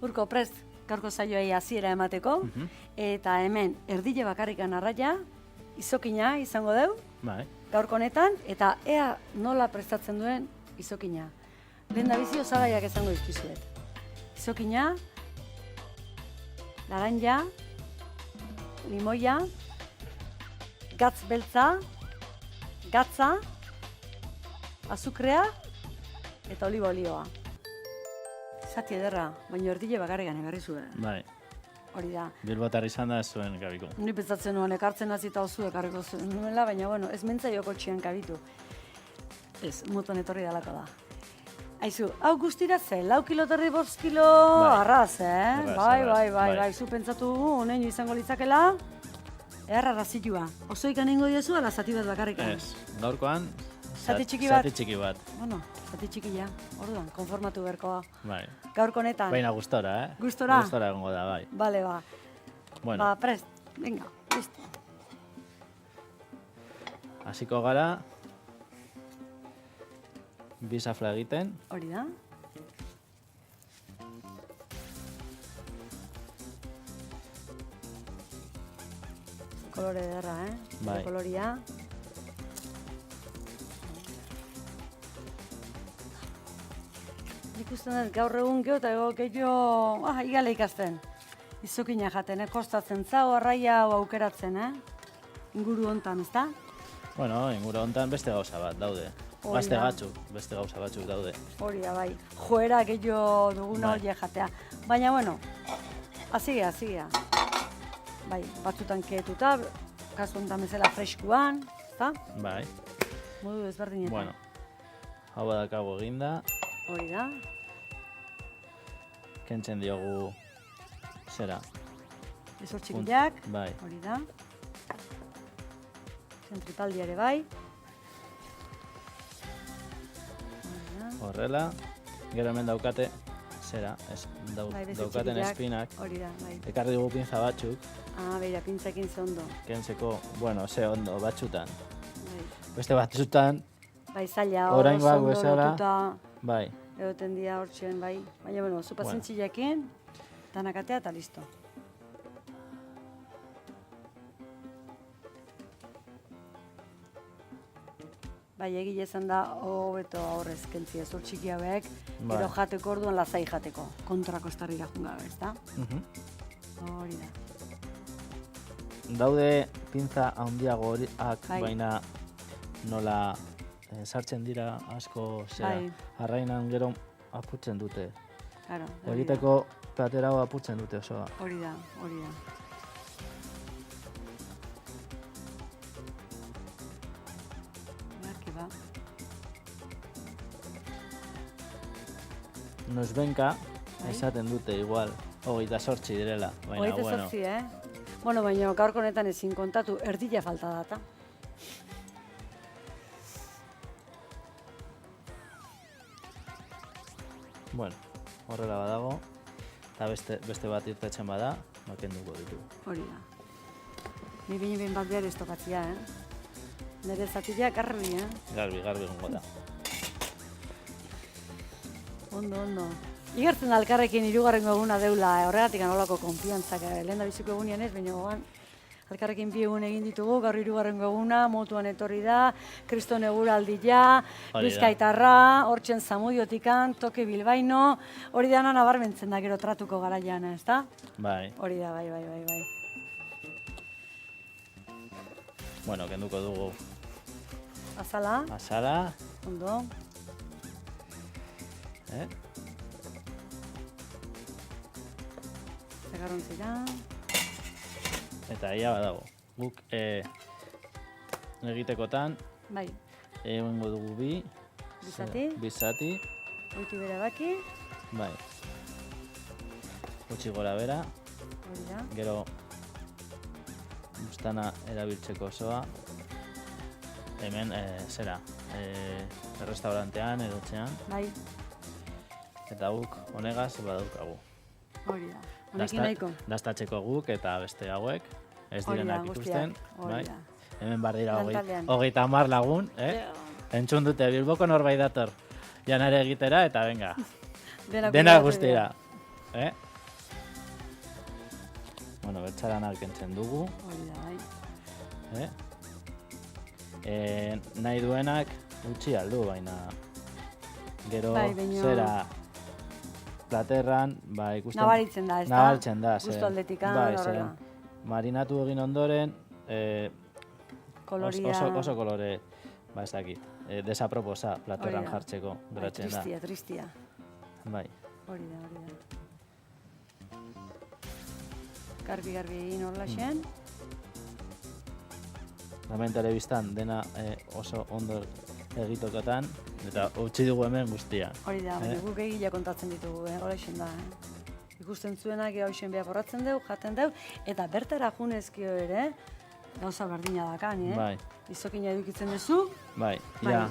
Urko prest, gaurko saioei hasiera emateko, eta hemen erdile bakarrikan arraia, izokina izango deu, gaurko honetan, eta ea nola prestatzen duen izokina. Lehen da bizi osagaiak esango dizkizuet. Izokina, laranja, limoia, gatz beltza, gatza, azukrea eta oliba olioa. Zati ederra, baina erdile bakarrikan egarri zuen. Bai. Hori da. Bilbotar izan da ez zuen kabiko. Ni pentsatzen nuen, ekartzen hazita oso ekarriko zuen nuela, baina bueno, ez mentzaioko txian kabitu. Ez, muton etorri dalako da. Aizu, hau guztira ze, 4 kilo terri 5 kilo arraz, Bai, zu pentsatu honen izango litzakela, erra razilua. Oso ikan ingo diozu, ala zati bat bakarrikan. Ez, gaurkoan, zati txiki bat. Zati txiki bat. Bueno, zati txikia, orduan, konformatu beharkoa. Bai. Gaurko honetan. Baina gustora, Gustora? Gustora egongo da, bai. Bale, ba. Bueno. Ba, prest, venga, listo. Hasiko gara, bisafla egiten. Hori da. Kolore ederra, Bai. Koloria. Ikusten dut gaur egun geho eta gehiago igale ikasten. Izokina jaten, kostatzen zau, arraia hau aukeratzen, inguru hontan, ezta? Bueno, inguru hontan beste gauza bat daude. Beste gauza batzuk daude. Hori da, bai. Joera gehiago duguna hori jatea. Baina, bueno, hazia. Bai, batzutan kehetuta, kasu honetan bezala freskuan, ezta? Bai. Modu ezberdinetan. Bueno, hau badakago eginda. Hori da. Kentzen diogu zera. Ezor txikiak. Bai. Hori da. Zentripaldia ere bai. Horrela, gero hemen daukate zera, daukaten espinak. Hori da, bai. Ekarri dugu pinza batzuk. Beira, pintzekin ze ondo. Kentzeko, bueno, ze ondo, batzutan. Bai. Beste batzutan, Bai, zaila oraingoak ondo bezala, lotuta. bai. Egoten dira hortxen, bai. Baina, bueno, zu pazientziakin, tanakatea eta listo. Bai, egile esan da, hobeto aurrez kentzia zor txiki hauek, gero jateko orduan lazai jateko, kontrako estarrira junga, ezta? Hori da. Daude pintza handiago horiak, baina nola sartzen dira asko zera. Arrainan gero aputzen dute. Egiteko platera hau aputzen dute osoa. Hori da. Noizbenka esaten dute igual, 28 direla, baina bueno. 28, Bueno, baina gaurko honetan ezin kontatu, erdila falta data. Bueno, horrela badago, eta beste bat irtetzen bada, makenduko ditu. Hori da. Ni behin bat behar ez tokatzia, Nere zatila garbi, Garbi gongo da. Ondo. Igertzen alkarrekin 3. eguna deula, horregatik anolako konfiantzak, lehen da biziko egunien ez, baina gogan alkarrekin 2 egun egin ditugu, gaur 3. eguna, motuan etorri da, kriston eguraldia, Bizkaitarra, hortzen Zamudiotikan, toke Bilbaino, hori da nabarmentzen da gero tratuko garaian, ezta? Bai. Hori da, bai. Bueno, kenduko dugu. Azala. Ondo. Zagarrontzira. Eta ia badago. Guk egitekotan egingo dugu bi zati. Goiti bera baki. Bai. Gutxi gora bera. Hori da. Gero bustana erabiltzeko osoa. Hemen zera, restaurantean edo etxean. Bai. Eta guk honegaz badaukagu. Hori da. Honekin nahiko. Dastatzeko guk eta beste hauek. Ez direnak ikusten. Hori da. Hemen bar dira 30 lagun. Entzun dute Bilboko norbait dator. Janare egitera eta venga. Dena guztira. bueno, bertxaranak kentzen dugu. Hori da, bai. Nahi duenak utzi aldu, baina gero Baino... zera platerran, ikusten... Nabaritzen da, ez da? Nabaritzen da, Gusto aldetikan, horrela. Marinatu egin ondoren, koloria... oso kolore, ez dakit, desaproposa platerran jartzeko geratzen da. Tristia. Bai. Hori da. Garbi egin horrela xen. Hemen telebistan dena oso ondo egitokotan, eta utzi dugu hemen guztia. Hori da, guk egila kontatzen ditugu, hori xen da. Ikusten zuenak hausen behar borratzen dugu, jaten dugu, eta bertara junezkio ere, gauza berdina dakan, Bai. Izokina edukitzen duzu. Bai, ia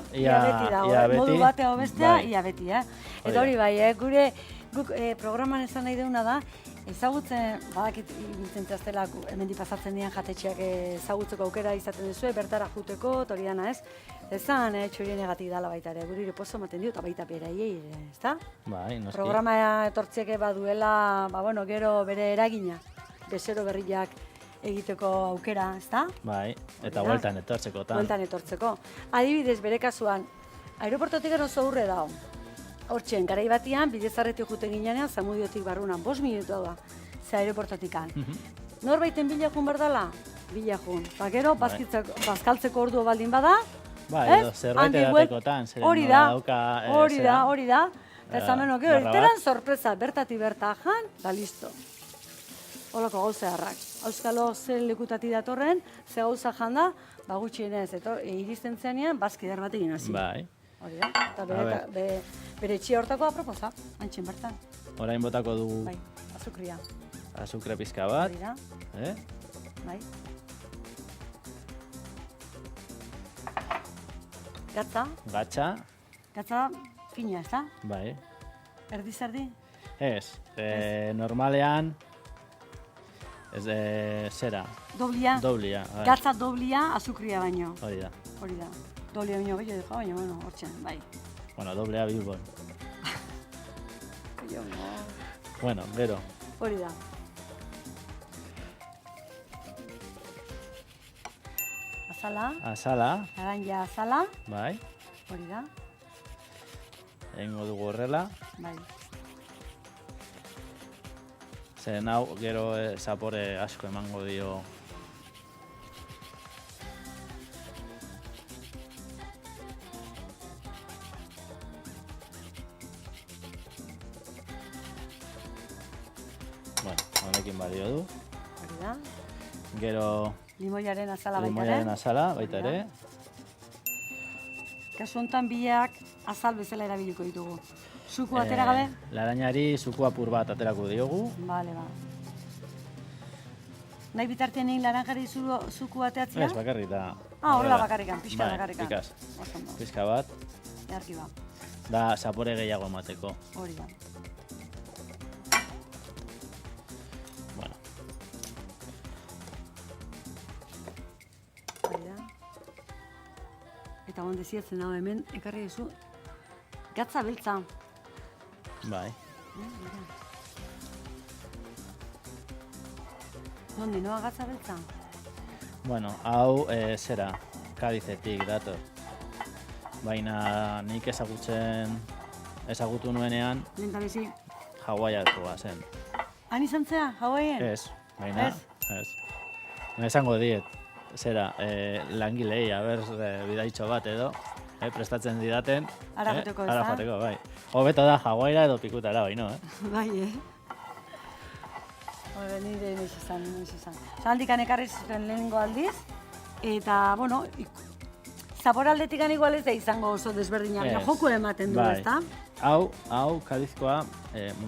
beti da, modu batea bestea, ia beti, Eta hori bai, guk programan esan nahi deuna da, ezagutzen, badakit ibiltzen zaztela, hemendi pasatzen dian jatetxeak ezagutzeko aukera izaten duzu, bertara juteko, hori dana ez. Ezan, txorienegatik dala baita ere, guri pozo ematen dio, eta baita beraiei ere, ezta? Bai, noski. Programa etortzieke baduela, gero bere eragina, bezero berriak egiteko aukera, ezta? Bai, eta bueltan etortzeko. Bueltan etortzeko. Adibidez, bere kasuan, aeroportotik oso urre dago. Hortxen, garai batian, bidezarretik juten ginean, Zamudiotik barrunan, 5 minutu da, ze aeroportotikan. Norbaiten bilakun berdala? Bilakun. Gero, bazkaltzeko ordu baldin bada, edo zerbait edatekotan, hori da. Eta zamenok, iteran sorpresa, bertati bertajan, da listo. Holako gauza harrak. Auskalo zer lekutati datorren, ze gauza janda, gutxienez, iristen zenean, bazkider bat egin hasi. Bai. Hori da, eta bere etxia hortako aproposa, antxen bertan. Orain botako dugu... Bai, azukria. Azukre pizka bat. Hori da. Bai. Gatza. Gatza fina, ez da? Bai. Erdi-zerdi? Ez, normalean... zera. Doblia. Gatza doblia, azukria baino. Hori da. Doblia baino gehiago dugu, baina, hortxen, bai. Bueno, doblea Bilbon. Bueno, gero. Hori da. Azala. Laranja azala. Bai. Hori da. Egingo dugu horrela. Bai. Zer hau gero zapore asko emango dio. Bueno, honekin badio du. Hori da. Gero... Limoiaren azala baita ere. Limoiaren azala baita ere. Kasu honetan biak azal bezala erabiliko ditugu. Zuku atera gabe? Laranjari zuku apur bat aterako diogu. Bale, ba. Nahi bitartean egin laranjari zuku ateatzea? Ez, bakarrik da. Horrela bakarrikan, pixka bakarrikan. Pixka bat. Earki ba. Da, zapore gehiago emateko. Hori da. Bueno. Hori da. Eta gonde ziatzen hau hemen, ekarri duzu, gatza beltza. Bai. Nondi, noa gatza beltza? Bueno, hau zera, Kadizetik dator. Baina nik ezagutu nuenean Lentabizi? Hawaiiakoa zen. Han izan zea, Hawaien? Ez, baina, ez. Esango diet, zera, langilei, bidaitxo bat edo, prestatzen didaten. Ara joteko ez da? Ara joteko, bai. Hobeto da Hawaiira edo pikutara, bai, no? Bai, nire inoiz izan. Handikan ekarri zuten lehenengo aldiz, eta, bueno, zapor aldetikan igual ez da izango oso desberdinak, joku ematen du, ez da? Hau, Kadizkoa,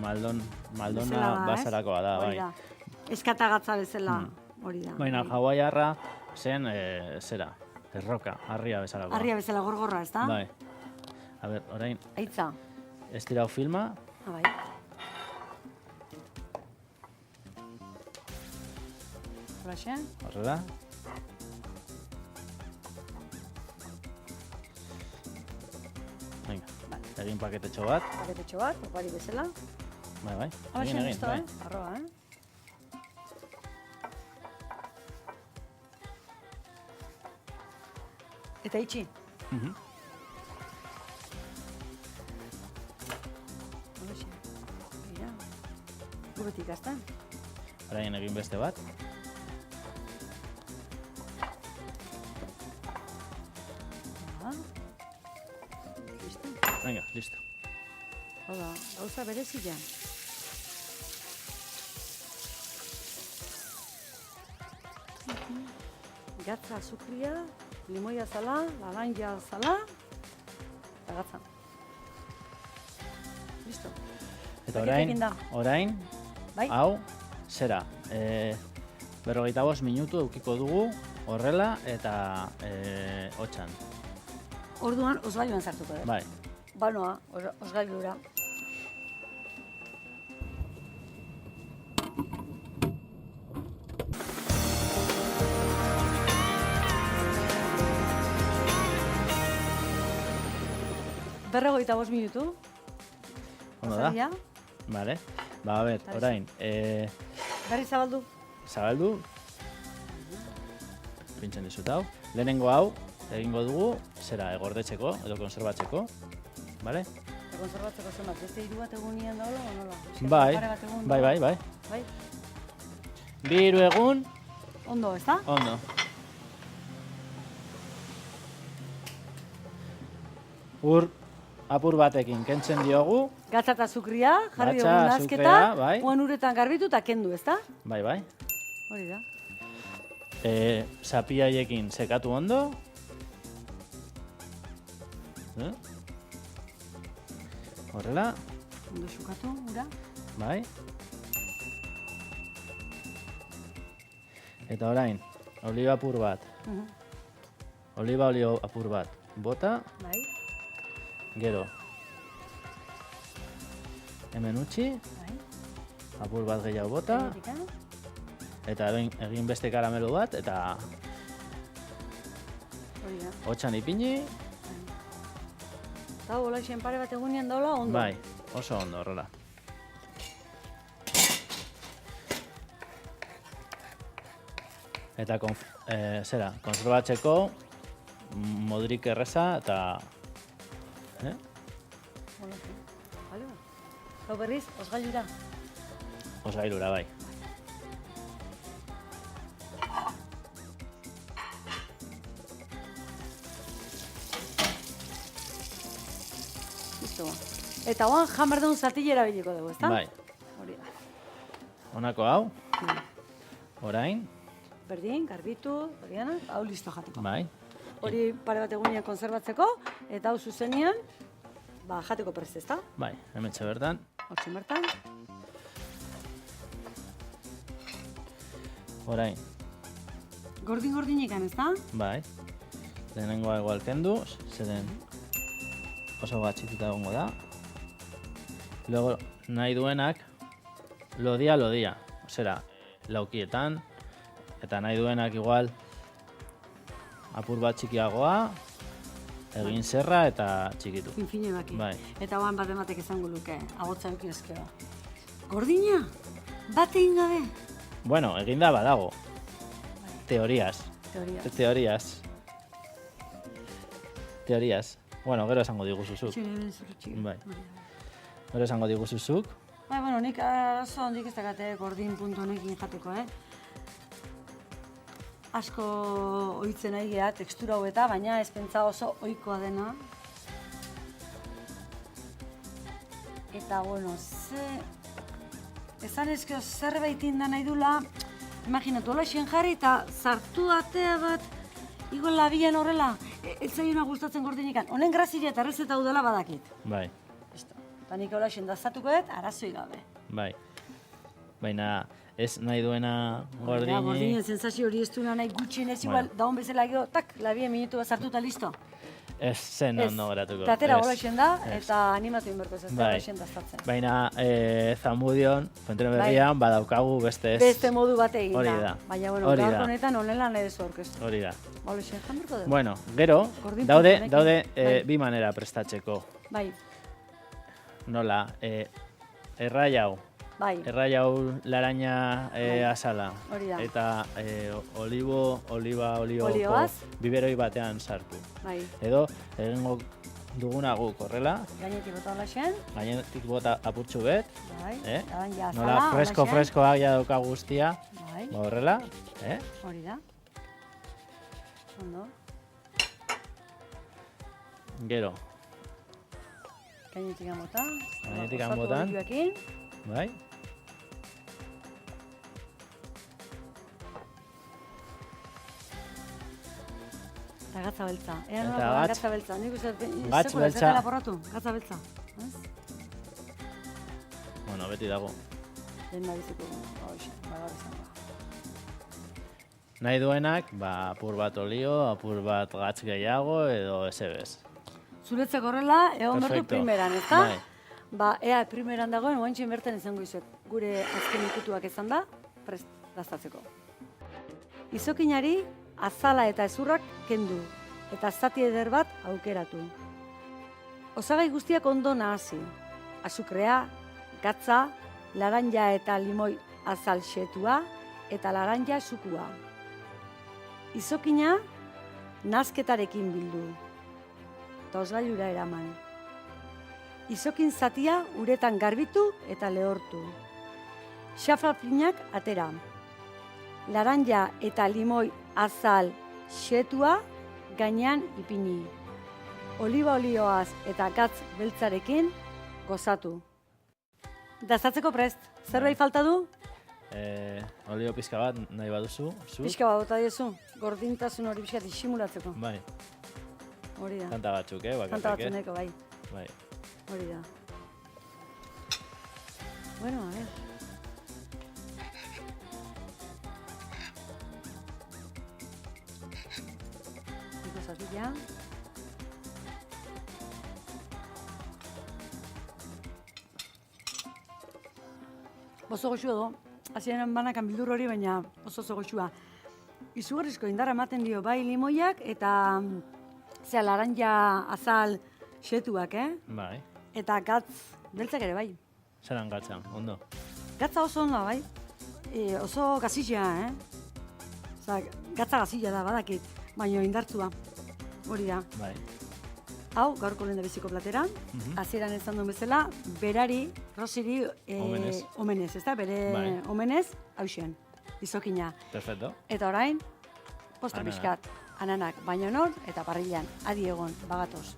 Maldona basarakoa da, bai. Eskatagatza bezala, hori da. Baina, hawaiarra zen, zera, erroka, harria bezalakoa. Harria bezala, gorgorra, ez da? Bai. A ber, orain... Aitza. Ez tirau filma. Bai. Horraxe? Horrela. Venga, egin paketetxo bat. Paketetxo bat, opari bezala. Bai. Egin, arroa, Eta itxi. Horixe. Mira. Gubetik aztan. Orain egin beste bat. Listo. Venga, listo. Hola, gauza berezia. Gatza azukria, limoia zala, laranja zala, eta gatza. Listo. Eta Paketekin da. orain, Bai? hau, zera, 45 minutu eukiko dugu, horrela, eta hotxan. Orduan, osgailuan sartuko dut. Bai. Banoa, osgailura. Berrogeita 5 minutu. Ondo da? Pasaria. Vale. Ba, a ber, orain, Berri zabaldu. zabaldu, pintzen dizut hau. Lehenengo hau, egingo dugu, zera, egordetzeko, edo konserbatzeko, bale? Konserbatzeko zenbat, beste 3 bat egunian daula, o nola? Bai, Pare bat egun bai, daula? bai, bai. Bai? 2 egun, Ondo, ez da? ondo. Ur apur batekin kentzen diogu, Gatza eta azukria, jarri Gatza, dugu azukrea, nazketa, bai. oan uretan garbitu eta kendu, ez da? bai, bai. Hori da. Zapiaiekin sekatu ondo. Horrela, Ondo xukatu, ura. bai. Eta orain, oliba apur bat, oliba olio apur bat, bota, Bai, gero. Hemen utzi, bai. apur bat gehiago bota, Genetika. eta egin beste karamelo bat, eta Hori da. hotxan ipini, Eta hola pare bat egunean daula, ondo. bai, oso ondo horrela. Eta konserbatzeko modrik erreza eta Bueno, bale, ba. Gau berriz, osgailura. osgailura bai. Listo. Eta oan jamardun zatillera biliko dugu, ezta? Bai, Hori da. honako hau, orain, Berdin, garbitu, horiana, hau listo jateko. bai, Hori pare bat egunean konserbatzeko, eta hau zuzenean, jateko prest, ezta? bai, hementxe bertan, Hortzen bertan. orain, Gordin-gordinekan, ezta? bai, lehenengoa igual kendu, zeren oso gatxituta egongo da. Luego, nahi duenak, lodia, zera, laukietan, eta nahi duenak igual apur bat txikiagoa, egin zerra eta txikitu. Finfine baki. Bai. Eta oan bat ematek izango luke, agotza euki ezkero. Gordina? Bat egin gabe? Bueno, eginda badago. Teorias. Teorias. Bueno, gero esango diguzuzuk. Bai. Gero esango diguzuzuk. Bai, bueno, nik oso ondik ez dakate gordin puntu honekin jateko, Asko ohitzen nahi geha, tekstura hau eta, baina ez pentsa oso ohikoa dena. Eta, bueno, esan ezkeo zerbait inda nahi dula, imaginatu, hola jarri eta sartu atea bat, igual labian horrela, ez zaiuna gustatzen gordinikan. Honen grazia eta errezeta hau dela badakit. Bai, Eta nik hola dazatuko dut, arazoi gabe. bai. Baina ez nahi duena gordini... Gordinen sensazio hori ez duena nahi gutxienez, igual, daun bezala gero, tak, labien minutu bat sartu eta listo. Ez zen ondo geratuko. Tatera Ez. hola da, eta animatu inberko ez da Bai. hola dazatzen. Baina Zamudion, Fuenteren Berrian, badaukagu beste ez. Beste modu bat egin Hori da. da. Baina, bueno, Hori gaur da. honetan honela nahi dezu orkestu. Hori da. Hola jan berko dugu. Bueno, gero, Gordin daude puntuarekin. Bai. bi manera prestatzeko. Bai, Nola, errai hau errai hau laranja azala. Hori da. Eta oliboko biberoi batean sartu. Edo, egingo duguna guk horrela. Gainetik bota olaxen. Gainetik bota apurtxu bet. Laranja azala. Nola fresko-freskoak ja dauka guztia. Horrela. Hori da. Ondo. Gero. Gainetik bota. Gainetik botan. Bai. Eta gatza beltza. Gatza beltza. Nik uste, gatz beltza. Gatza beltza. Bueno, beti dago. Lehendabiziko, nahi duenak, apur bat olio, apur bat gatz gehiago, edo ezebez. Zuretzeko horrela, egon bertu primeran, ezta? Ea, primeran dagoen, oantxin bertan izango izuet. Gure azken ikutuak izan da, prest daztatzeko. Izokinari, azala eta ezurrak kendu, eta zati eder bat aukeratu. Osagai guztiak ondo nahasi. Azukrea, gatza, laranja eta limoi azal xetua, eta laranja zukua. Izokina, nazketarekin bildu, eta osgailura eraman. Izokin zatia uretan garbitu eta lehortu. Xafrapinak atera. Laranja eta limoi azal xetua gainean ipini. Oliba olioaz eta gatz beltzarekin gozatu. Dazatzeko prest, zerbait falta du? Olio pizka bat nahi baduzu. Pizka bat bota diozu, gordintasun hori pizka disimulatzeko. Bai. Hori da. Kanta batzuk, Kanta batzuk neko, bai. Bai. Hori da. Bueno, a ver. Niko zatila. Oso goxua do. Hasieran banakan bildur hori, baina oso goxua. Izugarrizko indarra ematen dio bai limoiak eta laranja azal xetuak, Bai. Eta gatz beltzak ere, bai. Zeran gatza, ondo? Gatza oso ondo, bai. Oso gazilla, gatza gazilla da, badakit, baina indartzua. Hori da. Bai. Hau, gaurko lehendabiziko platera, hasieran esan duen bezala, berari, Rosiri, omenez, ezta? Bere omenez, hauxen, izokina. Perfecto. Eta orain, postre pixkat, ananak, baino nor, eta parrilan, adi egon, bagatoz.